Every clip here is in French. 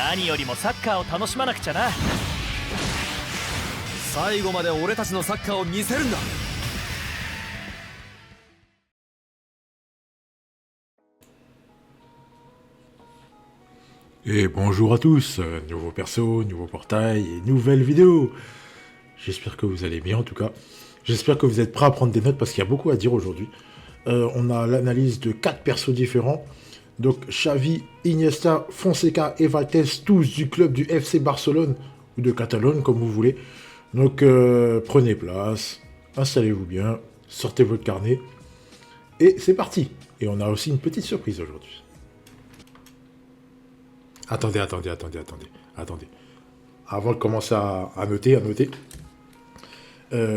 何よりもサッカーを楽しまなくちゃな。最後まで俺たちのサッカーを見せるんだ。Et bonjour à tous, nouveau perso, nouveau portail et nouvelle vidéo. J'espère que vous allez bien en tout cas. J'espère que vous êtes prêts à prendre des notes parce qu'il y a beaucoup à dire aujourd'hui. On a l'analyse de 4 persos différents. Donc Xavi, Iniesta, Fonseca et Valdes, tous du club du FC Barcelone ou de Catalogne comme vous voulez. Donc prenez place, installez-vous bien, sortez votre carnet et c'est parti. Et on a aussi une petite surprise aujourd'hui. Attendez. Avant de commencer à noter,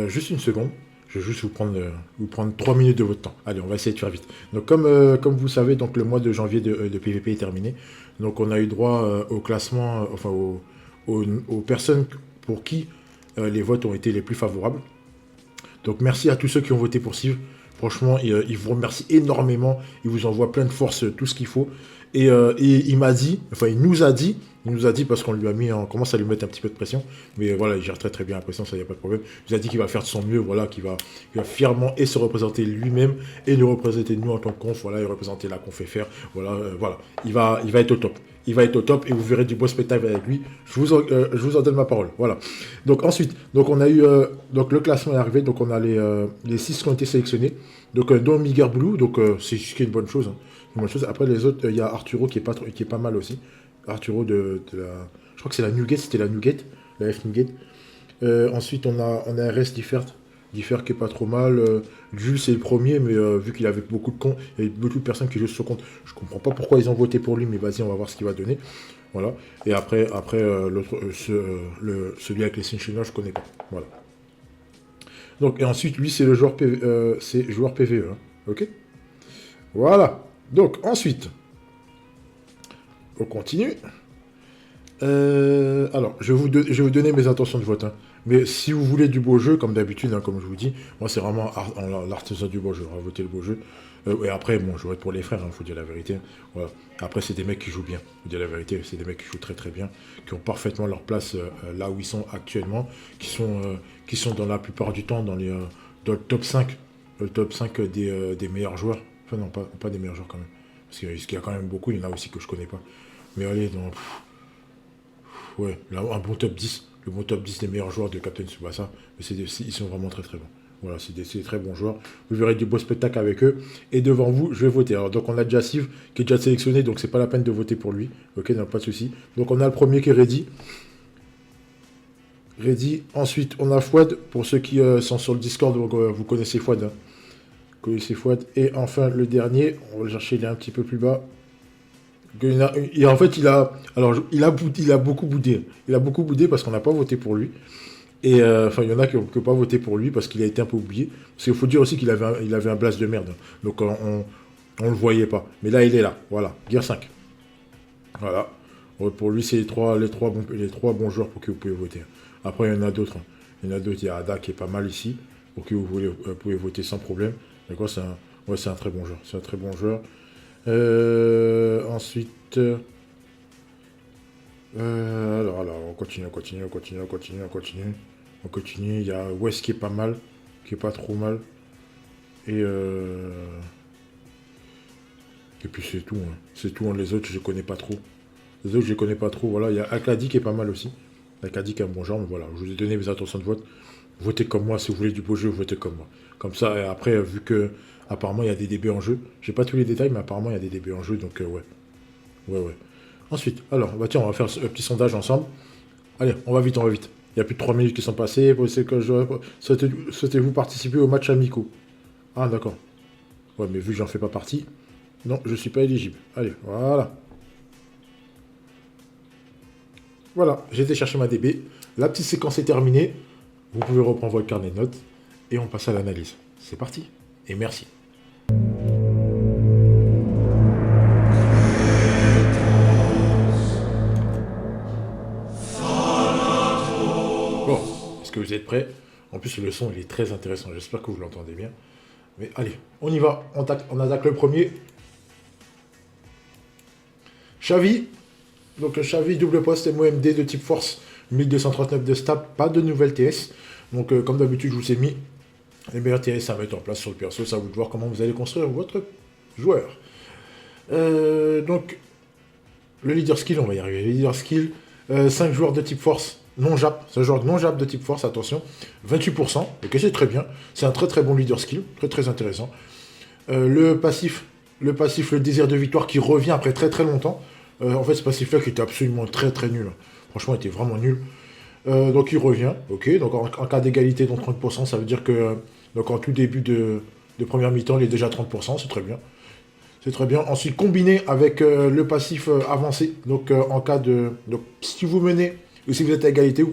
juste une seconde. Je vais juste vous prendre 3 minutes de votre temps. Allez, on va essayer de faire vite. Donc, comme vous savez, donc le mois de janvier de PVP est terminé. Donc, on a eu droit au classement, enfin, aux personnes pour qui les votes ont été les plus favorables. Donc, merci à tous ceux qui ont voté pour Steve. Franchement, il vous remercie énormément. Il vous envoie plein de force, tout ce qu'il faut. Et il m'a dit, enfin il nous a dit parce qu'on lui a mis, on commence à lui mettre un petit peu de pression, mais voilà, il gère très très bien la pression, ça y a pas de problème. Il nous a dit qu'il va faire de son mieux, voilà, qu'il va fièrement et se représenter lui-même et nous représenter nous en tant que conf, voilà, et représenter la conf FR, voilà, voilà. Il va être au top. Il va être au top et vous verrez du beau spectacle avec lui. Je vous en donne ma parole, voilà. Donc ensuite, donc on a eu, donc le classement est arrivé, donc on a les 6 qui ont été sélectionnés, donc dont Miguel Blue, donc c'est ce qui est une bonne chose. Hein. Après les autres, il y a Arturo qui est pas mal aussi. Arturo de la... Je crois que c'est la Newgate, c'était la Newgate, la F Newgate. Ensuite, on a RS Differt qui est pas trop mal. Jules, c'est le premier, mais vu qu'il avait beaucoup de comptes, il y avait beaucoup de personnes qui jouent sur son compte. Je comprends pas pourquoi ils ont voté pour lui, mais vas-y, on va voir ce qu'il va donner. Voilà. Et après l'autre, celui avec les signes chinois, je connais pas. Voilà. Donc, et ensuite, lui, c'est le joueur PVE. Hein. Ok. Voilà. Donc, ensuite, on continue. Alors, je vais vous donner mes intentions de vote. Hein. Mais si vous voulez du beau jeu, comme d'habitude, hein, comme je vous dis, moi, c'est vraiment l'artisan du beau jeu. On va voter le beau jeu. Et après, bon, je vote pour les frères, il faut dire la vérité. Voilà. Après, c'est des mecs qui jouent bien. Faut dire la vérité, c'est des mecs qui jouent très très bien, qui ont parfaitement leur place là où ils sont actuellement, qui sont dans la plupart du temps dans le top 5. Le top 5 des meilleurs joueurs. Enfin non, pas des meilleurs joueurs quand même. Parce qu'il y a quand même beaucoup, il y en a aussi que je connais pas. Mais allez, donc... ouais, là, un bon top 10. Le bon top 10 des meilleurs joueurs de Captain Tsubasa. Mais ils sont vraiment très très bons. Voilà, c'est des très bons joueurs. Vous verrez du beau spectacle avec eux. Et devant vous, je vais voter. Alors donc on a déjà Steve qui est déjà sélectionné, donc c'est pas la peine de voter pour lui. Ok, non, pas de souci. Donc on a le premier qui est Ready. Ensuite, on a Fouad. Pour ceux qui sont sur le Discord, donc, vous connaissez Fouad. Hein. Et enfin, le dernier, on va le chercher, il est un petit peu plus bas. En fait, il a beaucoup boudé. Il a beaucoup boudé parce qu'on n'a pas voté pour lui. Et enfin, il y en a qui n'ont pas voté pour lui parce qu'il a été un peu oublié. Parce qu'il faut dire aussi qu'il avait un blast de merde. Donc on le voyait pas. Mais là, il est là. Voilà, Gear 5. Voilà. Pour lui, c'est les trois bons joueurs pour qui vous pouvez voter. Après, il y en a d'autres. Hein. Il y en a d'autres. Il y a Ada qui est pas mal ici. Pour qui vous pouvez voter sans problème. D'accord, c'est un très bon joueur. C'est un très bon joueur. Ensuite... alors, on continue. Il y a West qui est pas mal, qui est pas trop mal. Et puis c'est tout. Hein. C'est tout. Hein. Les autres, je connais pas trop. Voilà, il y a Akadi qui est pas mal aussi. Akadi qui est un bon genre, mais voilà. Je vous ai donné mes intentions de vote. Votez comme moi. Si vous voulez du beau jeu, votez comme moi. Comme ça, et après, vu que apparemment il y a des DB en jeu. J'ai pas tous les détails, mais apparemment il y a des DB en jeu, donc ouais. Ensuite, alors, bah tiens, on va faire ce petit sondage ensemble. Allez, on va vite. Il y a plus de 3 minutes qui sont passées. Souhaitez-vous participer au match amicaux? Ah, d'accord. Ouais, mais vu que j'en fais pas partie, non, je suis pas éligible. Allez, voilà. Voilà, j'ai été chercher ma DB. La petite séquence est terminée. Vous pouvez reprendre votre carnet de notes. Et on passe à l'analyse. C'est parti. Et merci. Bon, est-ce que vous êtes prêts? En plus, le son, il est très intéressant. J'espère que vous l'entendez bien. Mais allez, on y va. On attaque le premier. Xavi, Donc Xavi double poste MOMD de type force, 1239 de stab, pas de nouvelle TS. Donc comme d'habitude, je vous ai mis les meilleurs TS à mettre en place sur le perso. Ça vous de voir comment vous allez construire votre joueur. Donc le leader skill, on va y arriver. Le leader skill, 5 joueurs de type force non jap. C'est un joueur non jap de type force, attention. 28%, ok, c'est très bien. C'est un très très bon leader skill, très très intéressant. Le passif, le désir de victoire qui revient après très très longtemps. En fait, ce passif-là qui était absolument très très nul. Franchement, il était vraiment nul. Donc il revient, ok. Donc en cas d'égalité, donc 30%, ça veut dire que donc en tout début de première mi-temps, il est déjà à 30%, c'est très bien. C'est très bien. Ensuite, combiné avec le passif avancé, donc en cas de... Donc si vous menez, ou si vous êtes à égalité,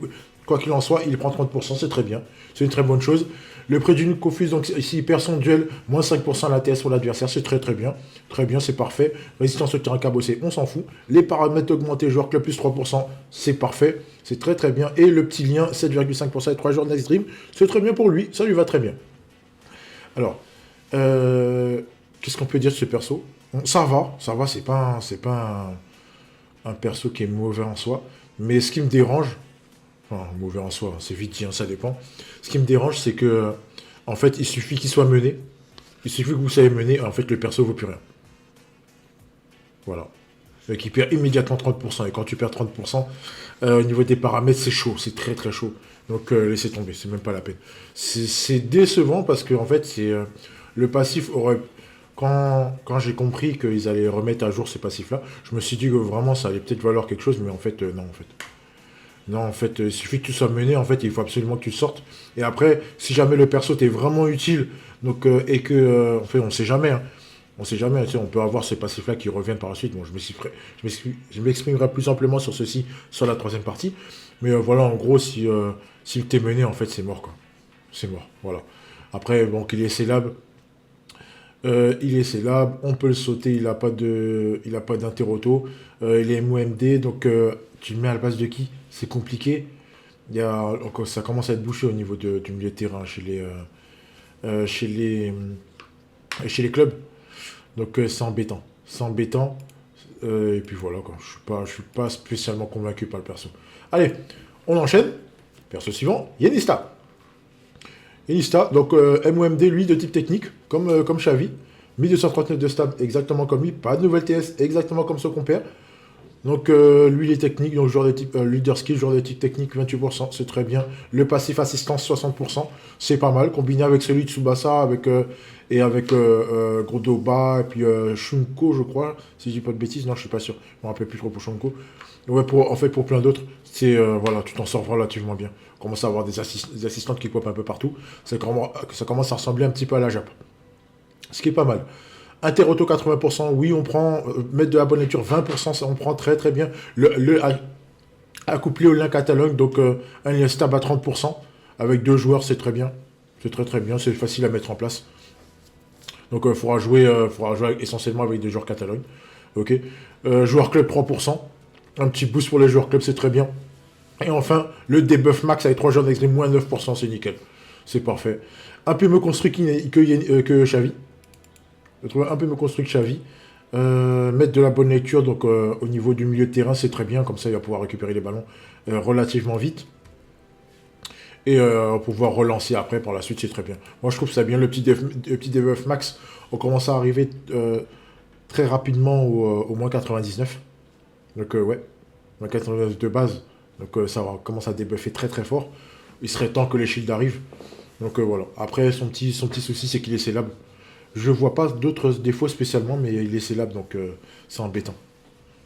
quoi qu'il en soit, il prend 30%, c'est très bien. C'est une très bonne chose. Le prix d'une confuse, donc s'il perd son duel, moins 5% à la TS pour l'adversaire, c'est très très bien. Très bien, c'est parfait. Résistance au terrain cabossé, on s'en fout. Les paramètres augmentés, joueur club plus 3%, c'est parfait. C'est très très bien. Et le petit lien, 7,5% et 3 jours Next Dream, c'est très bien pour lui, ça lui va très bien. Alors, qu'est-ce qu'on peut dire de ce perso? Ça va, c'est pas un perso qui est mauvais en soi. Mais ce qui me dérange, enfin, mauvais en soi, c'est vite dit, hein, ça dépend. Ce qui me dérange, c'est que, en fait, il suffit qu'il soit mené. Il suffit que vous savez mener, en fait, le perso vaut plus rien. Voilà. Donc, il perd immédiatement 30%. Et quand tu perds 30%, au niveau des paramètres, c'est chaud, c'est très très chaud. Donc, laissez tomber, c'est même pas la peine. C'est décevant parce que, en fait, c'est le passif aurait... Quand j'ai compris qu'ils allaient remettre à jour ces passifs-là, je me suis dit que vraiment, ça allait peut-être valoir quelque chose, mais en fait, non, en fait. Non, en fait, il suffit que tu sois mené, en fait, il faut absolument que tu sortes. Et après, si jamais le perso t'est vraiment utile, donc, et que, en fait, on sait jamais, hein. On sait jamais, tu sais, on peut avoir ces passifs-là qui reviennent par la suite. Bon, je m'exprimerai plus amplement sur ceci, sur la troisième partie. Mais voilà, en gros, si t'es mené, en fait, c'est mort, quoi. C'est mort, voilà. Après, bon, qu'il est célèbre, on peut le sauter, il n'a pas d'interauto, il est MOMD, donc tu le mets à la place de qui? C'est compliqué. Donc, ça commence à être bouché au niveau du milieu de terrain chez les clubs. Donc c'est embêtant. C'est embêtant. Et puis voilà, quoi. Je suis pas spécialement convaincu par le perso. Allez, on enchaîne. Perso suivant, Yenista. Yenista, donc MOMD, lui, de type technique, comme Xavi. 1239 de stab, exactement comme lui. Pas de nouvelle TS, exactement comme son compère. Donc lui, il est technique, donc joueur de type leader skill, joueur de type technique, 28%, c'est très bien. Le passif assistance, 60%, c'est pas mal. Combiné avec celui de Tsubasa, avec Grodoba, et puis Shunko, je crois, si je dis pas de bêtises, non, je suis pas sûr. Je me rappelle plus trop pour Shunko. Ouais, en fait, pour plein d'autres, c'est voilà, tu t'en sors relativement bien. On commence à avoir des assistantes qui popent un peu partout. Ça commence à ressembler un petit peu à la Jap. Ce qui est pas mal. Interauto 80%, oui, on prend. Mettre de la bonne lecture 20%, ça on prend très très bien. Accouplé au lien catalogue, donc un lien stab à 30%. Avec 2 joueurs, c'est très bien. C'est très très bien, c'est facile à mettre en place. Donc il faudra jouer essentiellement avec des joueurs catalogue. Ok. Joueur club 3%. Un petit boost pour les joueurs club, c'est très bien. Et enfin, le debuff max avec 3 joueurs d'extrême, moins 9%, c'est nickel. C'est parfait. Un peu mieux construit que Xavi. Je trouve un peu mieux construit que Xavi. Mettre de la bonne lecture, donc au niveau du milieu de terrain, c'est très bien. Comme ça, il va pouvoir récupérer les ballons relativement vite. Et pouvoir relancer après, par la suite, c'est très bien. Moi, je trouve ça bien. Le petit debuff max, on commence à arriver très rapidement au moins 99. Donc, ouais. Moins 99 de base. Donc, ça commence à débuffer très très fort. Il serait temps que les shields arrivent. Donc, voilà. Après, son petit souci, c'est qu'il est célèbre. Je vois pas d'autres défauts spécialement, mais il est célèbre, donc c'est embêtant.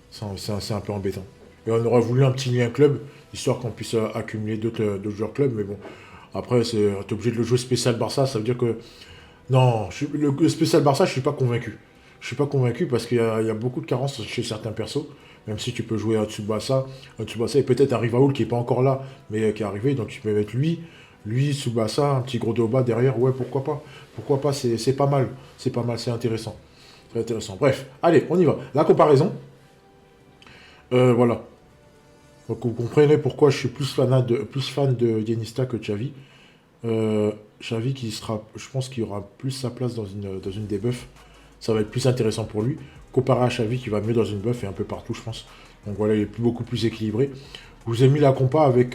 C'est un peu embêtant. Et on aurait voulu un petit lien club, histoire qu'on puisse accumuler d'autres joueurs club, mais bon. Après, t'es obligé de le jouer spécial Barça, ça veut dire que... Non, le spécial Barça, je suis pas convaincu. Je suis pas convaincu parce qu'il y a beaucoup de carences chez certains persos. Même si tu peux jouer à Tsubasa et peut-être un Rivaoul qui est pas encore là, mais qui est arrivé, donc tu peux mettre lui, Tsubasa, un petit gros Doba derrière, ouais, pourquoi pas. Pourquoi pas, c'est pas mal. C'est pas mal, c'est intéressant. C'est intéressant. Bref, allez, on y va. La comparaison. Voilà. Donc vous comprenez pourquoi je suis plus fan de Yenista que de Xavi. Xavi qui sera, je pense qu'il aura plus sa place dans une debuff. Ça va être plus intéressant pour lui. Comparé à Xavi qui va mieux dans une buff et un peu partout, je pense. Donc voilà, il est beaucoup plus équilibré. Je vous ai mis la compa avec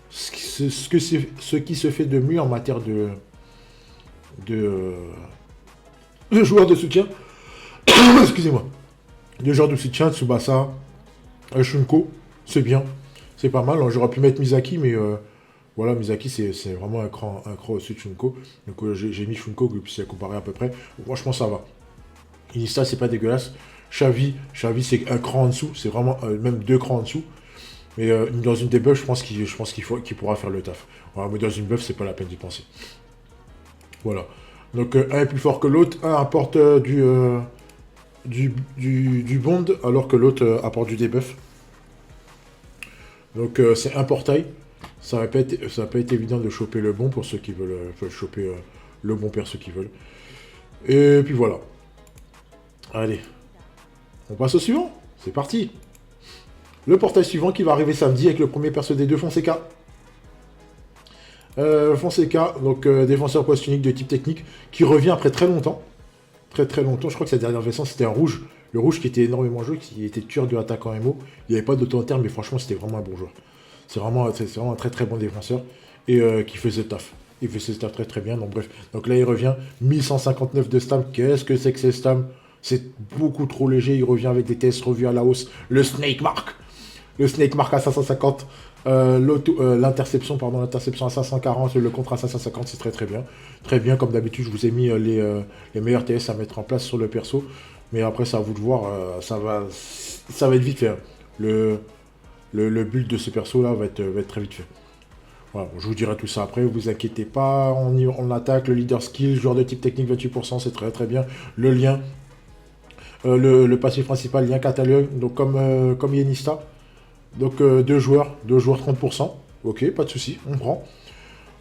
ce qui se fait de mieux en matière de joueurs de soutien. Excusez-moi. De joueurs de soutien, Tsubasa, Shunko, c'est bien. C'est pas mal. J'aurais pu mettre Misaki, mais voilà, Misaki, c'est vraiment un cran au-dessus de Shunko. Donc j'ai mis Shunko, que vous puissiez comparer à peu près. Franchement, ça va. Inista, c'est pas dégueulasse. Xavi, c'est un cran en dessous. C'est vraiment même 2 crans en dessous. Mais dans une debuff, je pense qu'il pourra faire le taf. Voilà, mais dans une buff, c'est pas la peine d'y penser. Voilà. Donc un est plus fort que l'autre. Un apporte du bond, alors que l'autre apporte du debuff. Donc c'est un portail. Ça va pas être évident de choper le bon pour ceux qui veulent choper le bon perso qui veulent. Et puis voilà. Allez. On passe au suivant. C'est parti. Le portail suivant qui va arriver samedi avec le premier perso des deux, Fonseca. Fonseca, donc défenseur poste unique de type technique, qui revient après très longtemps. Très longtemps. Je crois que sa dernière version c'était un rouge. Le rouge qui était énormément joué, qui était tueur de attaquant MO. Il n'y avait pas d'auto-interne, mais franchement c'était vraiment un bon joueur. C'est vraiment un très bon défenseur. Et qui faisait le taf. Il faisait le taf très bien. Donc bref. Donc là il revient. 1159 de stam. Qu'est-ce que c'est que ces stam? C'est beaucoup trop léger. Il revient avec des tests revus à la hausse. Le Snake Mark. Le Snake Mark à 550. L'interception à 540, le contre à 550, c'est très bien. Très bien, comme d'habitude, je vous ai mis les meilleurs TS à mettre en place sur le perso. Mais après, c'est à vous de voir, ça va être vite fait. Le build de ce perso là va être très vite fait. Voilà, bon, je vous dirai tout ça après, vous inquiétez pas. On attaque, le leader skill, joueur de type technique 28%, c'est très bien. Le lien, le passif principal, lien Catalogne, donc comme Yenista. Donc 2 joueurs 30%. Ok, pas de souci, on prend.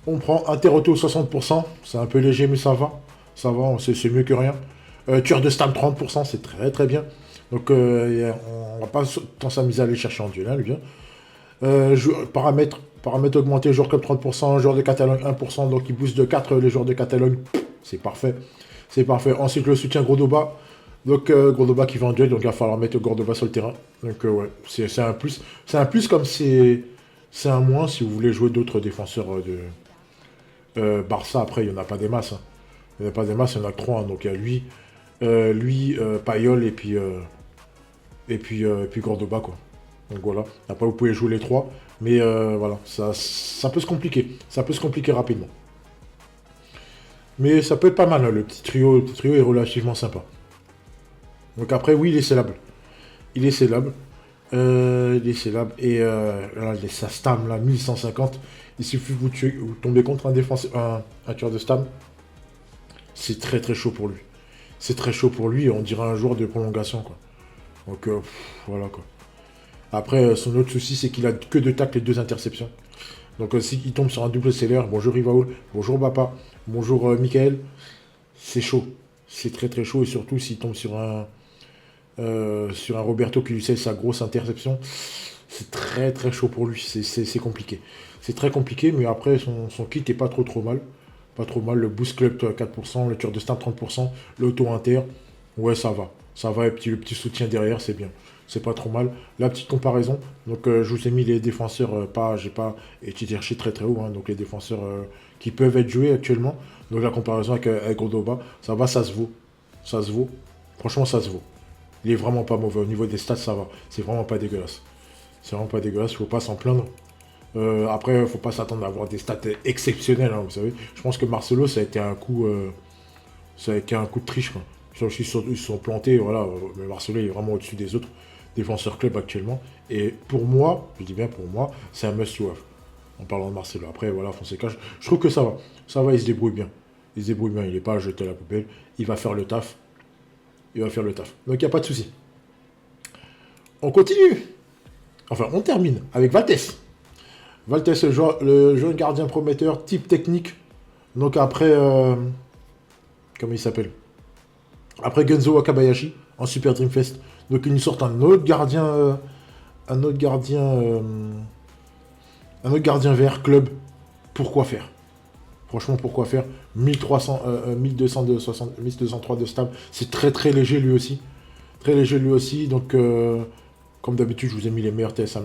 On prend Interauto 60%. C'est un peu léger, mais ça va. Ça va, c'est mieux que rien. Tueur de stam 30%, c'est très bien. Donc on va pas tant s'amuser à aller chercher en duel, hein, lui. Paramètres augmentés, joueur club 30%, joueur de Catalogne 1%, donc il booste de 4 les joueurs de Catalogne. C'est parfait. C'est parfait. Ensuite, le soutien Gordoba. Donc Gordoba qui va en duel, donc il va falloir mettre Gordoba sur le terrain. Donc ouais, c'est un plus. C'est un plus comme c'est un moins si vous voulez jouer d'autres défenseurs de Barça. Après, il n'y en a pas des masses. Hein. Il n'y en a pas des masses, il y en a que 3. Hein. Donc il y a lui, Payol et puis Gordoba, quoi. Donc voilà. Après, vous pouvez jouer les 3. Mais voilà, ça peut se compliquer. Ça peut se compliquer rapidement. Mais ça peut être pas mal, hein. Le petit trio est relativement sympa. Donc après, oui, il est scellable. Il est scellable. Et là, sa stam, là, 1150. Il suffit que vous tombez contre un défenseur, un tueur de stam. C'est très chaud pour lui. C'est très chaud pour lui. On dirait un joueur de prolongation, quoi. Donc, voilà, quoi. Après, son autre souci, c'est qu'il a que 2 tacles et 2 interceptions. Donc, s'il tombe sur un double seller, bonjour Rivaoul, bonjour Bapa, bonjour Michael, c'est chaud. C'est très chaud. Et surtout, s'il tombe sur un Roberto qui lui sait sa grosse interception, c'est très chaud pour lui, c'est compliqué. C'est très compliqué, mais après son kit est pas trop mal. Pas trop mal, le boost club 4%, le tueur de stam 30%, l'auto-inter, ouais ça va, et le petit soutien derrière, c'est bien. C'est pas trop mal. La petite comparaison, donc je vous ai mis les défenseurs, j'ai pas été chercher très haut, hein, donc les défenseurs qui peuvent être joués actuellement. Donc la comparaison avec Gordoba, ça va, ça se vaut. Franchement ça se vaut. Il est vraiment pas mauvais. Au niveau des stats, ça va. C'est vraiment pas dégueulasse. C'est vraiment pas dégueulasse. Faut pas s'en plaindre. Après, faut pas s'attendre à avoir des stats exceptionnelles. Hein, vous savez. Je pense que Marcelo, ça a été un coup de triche. Quoi. Ils se sont plantés. Voilà. Mais Marcelo est vraiment au-dessus des autres défenseurs club actuellement. Et pour moi, je dis bien pour moi, c'est un must-have. En parlant de Marcelo. Après, voilà, Fonseca, je trouve que ça va. Ça va, il se débrouille bien. Il n'est pas à jeter à la poubelle. Il va faire le taf. Donc il n'y a pas de souci. On continue. Enfin, on termine avec Valtes. Valtes, le jeune gardien prometteur, type technique. Donc après... comment il s'appelle? Après Genzo Wakabayashi, en Super Dream Fest. Donc il nous sort un autre gardien vert, club. Pourquoi faire? Franchement, pourquoi faire? 1203 de stam. C'est très léger lui aussi. Donc Comme d'habitude, je vous ai mis les meilleurs tests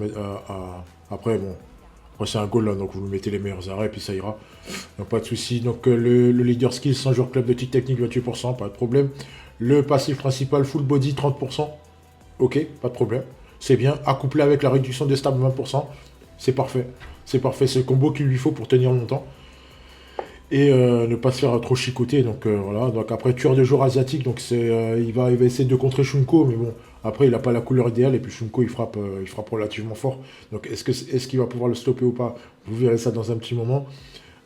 après, bon. Après, c'est un goal là, donc vous mettez les meilleurs arrêts, puis ça ira. Donc, pas de souci. Donc, le leader skill, 100 jours club de tic technique, 28%, pas de problème. Le passif principal, full body, 30%. Ok, pas de problème. C'est bien. Accouplé avec la réduction des stabs, 20%. C'est parfait. C'est parfait. C'est le combo qu'il lui faut pour tenir longtemps. Et ne pas se faire trop chicoter. Donc, voilà. Donc, après, tueur de jour asiatique. Donc, il va essayer de contrer Shunko, mais bon. Après, il n'a pas la couleur idéale et puis Shunko, il frappe relativement fort. Donc, est-ce qu'il va pouvoir le stopper ou pas? Vous verrez ça dans un petit moment.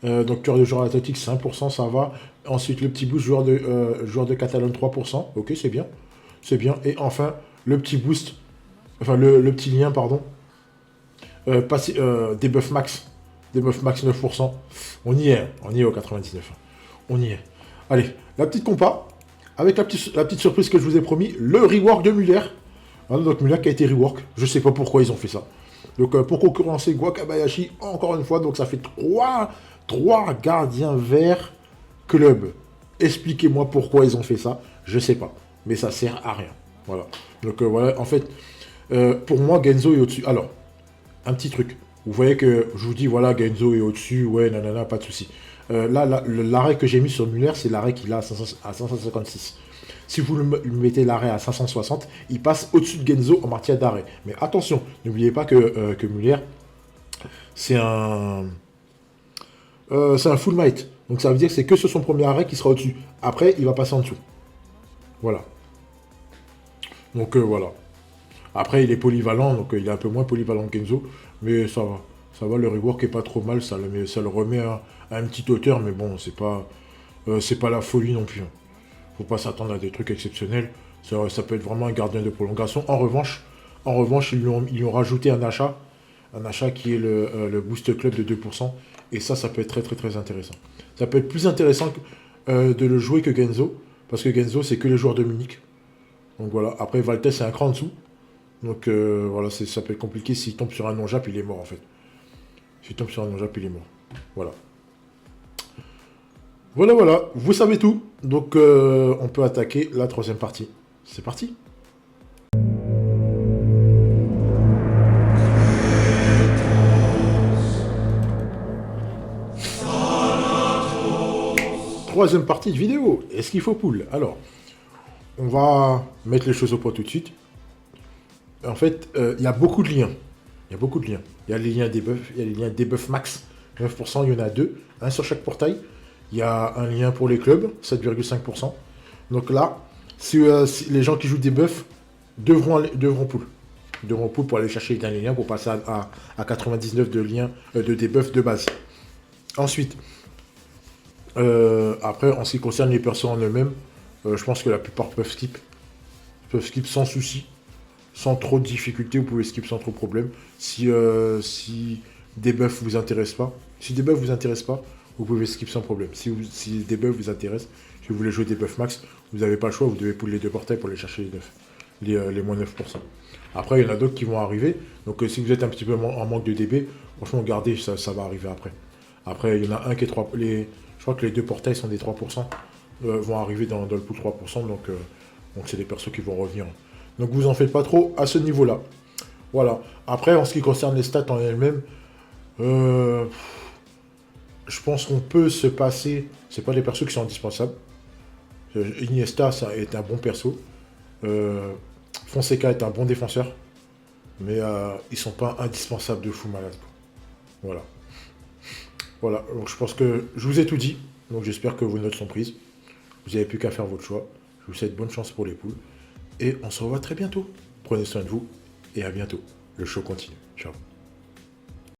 Donc, tueur de joueur athlétique, 5%, ça va. Ensuite, le petit boost, joueur de Catalogne, 3%. Ok, c'est bien. C'est bien. Et enfin, le petit boost, enfin, le petit lien, pardon. Debuff max. Debuff max, 9%. On y est au 99. On y est. Allez, la petite compa. Avec la petite surprise que je vous ai promis, le rework de Muller. Voilà, donc Muller qui a été rework. Je sais pas pourquoi ils ont fait ça. Donc pour concurrencer Wakabayashi, encore une fois, donc ça fait 3 gardiens verts club. Expliquez-moi pourquoi ils ont fait ça. Je sais pas. Mais ça sert à rien. Voilà. Donc voilà, en fait, pour moi, Genzo est au-dessus. Alors, un petit truc. Vous voyez que je vous dis, voilà, Genzo est au-dessus. Ouais, nanana, pas de souci. Là, l'arrêt que j'ai mis sur Muller, c'est l'arrêt qu'il a à 556. Si vous lui mettez l'arrêt à 560, il passe au-dessus de Genzo en matière d'arrêt. Mais attention, n'oubliez pas que Muller, c'est un full might. Donc ça veut dire que c'est que sur son premier arrêt qui sera au-dessus. Après, il va passer en dessous. Voilà. Donc voilà. Après, il est polyvalent, donc il est un peu moins polyvalent que Genzo. Mais ça va. Ça va, le rework est pas trop mal, ça le remet à une petite hauteur, mais bon, c'est pas la folie non plus. Hein. Faut pas s'attendre à des trucs exceptionnels. Ça peut être vraiment un gardien de prolongation. En revanche, ils lui ont rajouté un achat qui est le Boost Club de 2%. Et ça peut être très très très intéressant. Ça peut être plus intéressant de le jouer que Genzo, parce que Genzo, c'est que les joueurs de Munich. Donc voilà, après Valtes, c'est un cran en dessous. Donc voilà, ça peut être compliqué. S'il tombe sur un non-jap, il est mort en fait. S'il tombe sur un non-jap, il est mort. Voilà. Voilà, vous savez tout. Donc, on peut attaquer la troisième partie. C'est parti. Troisième partie de vidéo. Est-ce qu'il faut pool? Alors, on va mettre les choses au point tout de suite. En fait, il y a beaucoup de liens. Il y a les liens debuff, il y a les liens debuff max. 9%, il y en a 2. Un sur chaque portail. Il y a un lien pour les clubs, 7,5%. Donc là, si les gens qui jouent des buffs devront pool. Devront pool pour aller chercher les derniers liens pour passer à 99 de liens de debuff de base. Ensuite, après, en ce qui concerne les persos en eux-mêmes, je pense que la plupart peuvent skip. Sans souci. Sans trop de difficultés, vous pouvez skip sans trop de problème. Si des buffs vous intéressent pas, vous pouvez skip sans problème. Si des buffs vous intéressent, si vous voulez jouer des buffs max, vous n'avez pas le choix, vous devez pull les deux portails pour aller chercher les moins 9%. Après, il y en a d'autres qui vont arriver. Donc si vous êtes un petit peu en manque de DB, franchement, gardez, ça va arriver après. Après, il y en a un qui est 3%. Je crois que les deux portails sont des 3%. Vont arriver dans le pool 3%. Donc c'est des persos qui vont revenir. Donc vous en faites pas trop à ce niveau-là. Voilà. Après, en ce qui concerne les stats en elles-mêmes, je pense qu'on peut se passer. C'est pas des persos qui sont indispensables. Iniesta, ça est un bon perso. Fonseca est un bon défenseur. Mais ils sont pas indispensables de fou malade. Voilà. Voilà. Donc je pense que je vous ai tout dit. Donc j'espère que vos notes sont prises. Vous n'avez plus qu'à faire votre choix. Je vous souhaite bonne chance pour les poules. Et on se revoit très bientôt. Prenez soin de vous et à bientôt. Le show continue. Ciao.